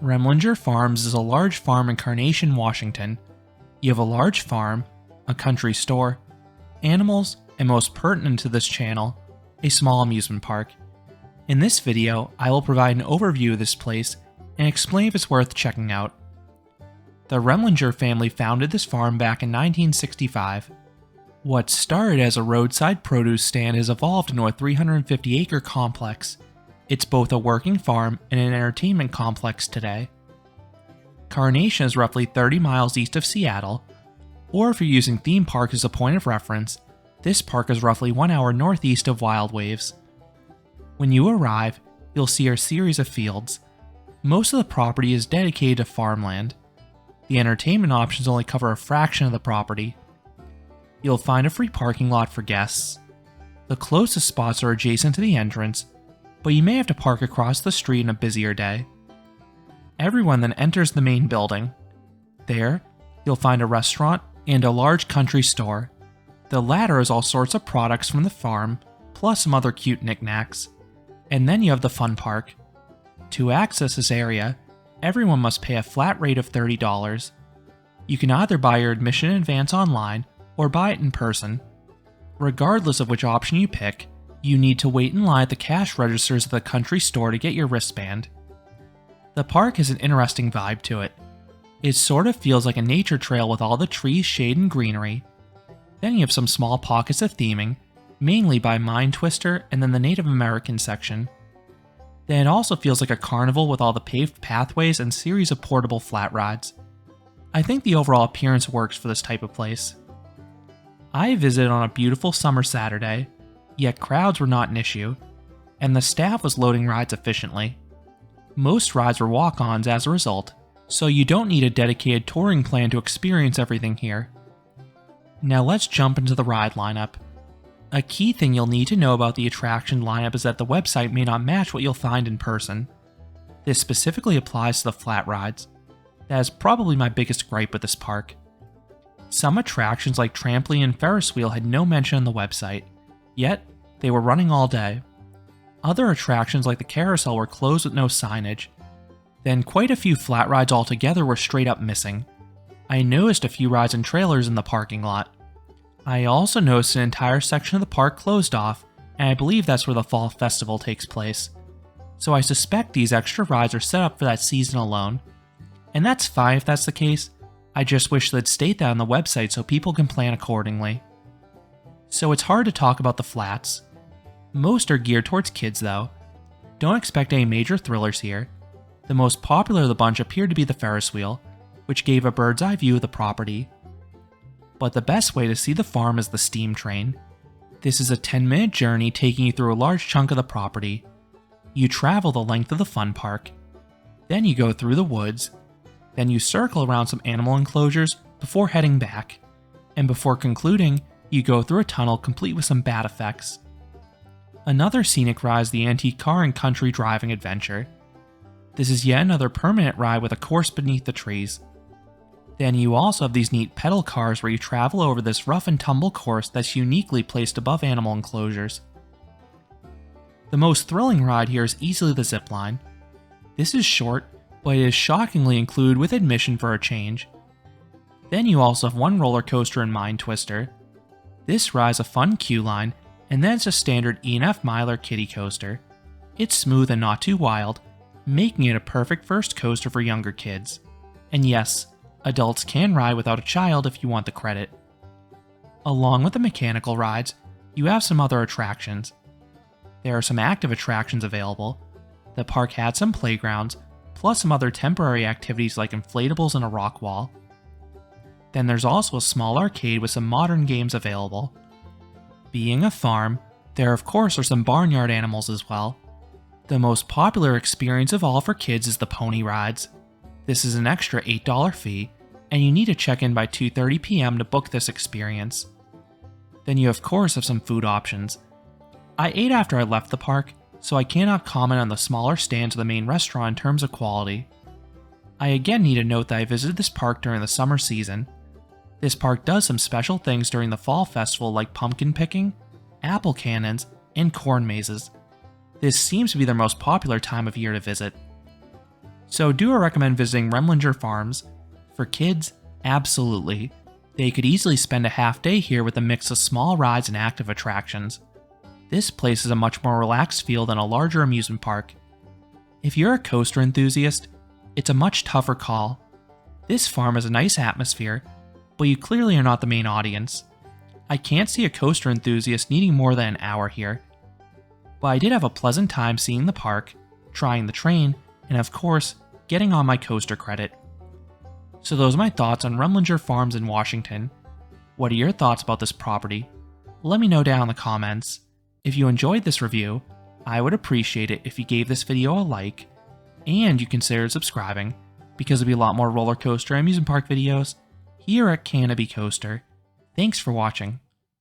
Remlinger Farms is a large farm in Carnation, Washington. You have a large farm, a country store, animals, and most pertinent to this channel, a small amusement park. In this video, I will provide an overview of this place and explain if it's worth checking out. The Remlinger family founded this farm back in 1965. What started as a roadside produce stand has evolved into a 350-acre complex. It's both a working farm and an entertainment complex today. Carnation is roughly 30 miles east of Seattle, or if you're using theme park as a point of reference, this park is roughly 1 hour northeast of Wild Waves. When you arrive, you'll see a series of fields. Most of the property is dedicated to farmland. The entertainment options only cover a fraction of the property. You'll find a free parking lot for guests. The closest spots are adjacent to the entrance, but you may have to park across the street on a busier day. Everyone then enters the main building. There, you'll find a restaurant and a large country store. The latter has all sorts of products from the farm, plus some other cute knickknacks. And then you have the fun park. To access this area, everyone must pay a flat rate of $30. You can either buy your admission in advance online or buy it in person. Regardless of which option you pick, you need to wait in line at the cash registers of the country store to get your wristband. The park has an interesting vibe to it. It sort of feels like a nature trail with all the trees, shade, and greenery. Then you have some small pockets of theming, mainly by Mind Twister and then the Native American section. Then it also feels like a carnival with all the paved pathways and series of portable flat rides. I think the overall appearance works for this type of place. I visited on a beautiful summer Saturday, yet crowds were not an issue, and the staff was loading rides efficiently. Most rides were walk-ons as a result, so you don't need a dedicated touring plan to experience everything here. Now let's jump into the ride lineup. A key thing you'll need to know about the attraction lineup is that the website may not match what you'll find in person. This specifically applies to the flat rides. That is probably my biggest gripe with this park. Some attractions like trampoline and Ferris wheel had no mention on the website, yet they were running all day. Other attractions like the carousel were closed with no signage. Then quite a few flat rides altogether were straight up missing. I noticed a few rides and trailers in the parking lot. I also noticed an entire section of the park closed off, and I believe that's where the fall festival takes place. So I suspect these extra rides are set up for that season alone. And that's fine if that's the case. I just wish they'd state that on the website so people can plan accordingly. So it's hard to talk about the flats. Most are geared towards kids though. Don't expect any major thrillers here. The most popular of the bunch appeared to be the Ferris wheel, which gave a bird's eye view of the property. But the best way to see the farm is the steam train. This is a 10-minute journey taking you through a large chunk of the property. You travel the length of the fun park. Then you go through the woods. Then you circle around some animal enclosures before heading back. And before concluding, you go through a tunnel complete with some bat effects. Another scenic ride is the antique car and country driving adventure. This is yet another permanent ride with a course beneath the trees. Then you also have these neat pedal cars where you travel over this rough and tumble course that's uniquely placed above animal enclosures. The most thrilling ride here is easily the zip line. This is short, but it is shockingly included with admission for a change. Then you also have one roller coaster and Mind Twister. This rides a fun queue line, and then it's a standard E&F Miler kiddie coaster. It's smooth and not too wild, making it a perfect first coaster for younger kids. And yes, adults can ride without a child if you want the credit. Along with the mechanical rides, you have some other attractions. There are some active attractions available. The park had some playgrounds, plus some other temporary activities like inflatables and a rock wall. Then there's also a small arcade with some modern games available. Being a farm, there of course are some barnyard animals as well. The most popular experience of all for kids is the pony rides. This is an extra $8 fee, and you need to check in by 2:30 p.m. to book this experience. Then you of course have some food options. I ate after I left the park, so I cannot comment on the smaller stands of the main restaurant in terms of quality. I again need to note that I visited this park during the summer season. This park does some special things during the fall festival like pumpkin picking, apple cannons, and corn mazes. This seems to be their most popular time of year to visit. So do I recommend visiting Remlinger Farms? For kids, absolutely. They could easily spend a half day here with a mix of small rides and active attractions. This place is a much more relaxed feel than a larger amusement park. If you're a coaster enthusiast, it's a much tougher call. This farm has a nice atmosphere, but you clearly are not the main audience. I can't see a coaster enthusiast needing more than an hour here. But I did have a pleasant time seeing the park, trying the train, and of course, getting on my coaster credit. So those are my thoughts on Remlinger Farms in Washington. What are your thoughts about this property? Let me know down in the comments. If you enjoyed this review, I would appreciate it if you gave this video a like, and you considered subscribing, because there'll be a lot more roller coaster and amusement park videos here at Canopy Coaster. Thanks for watching.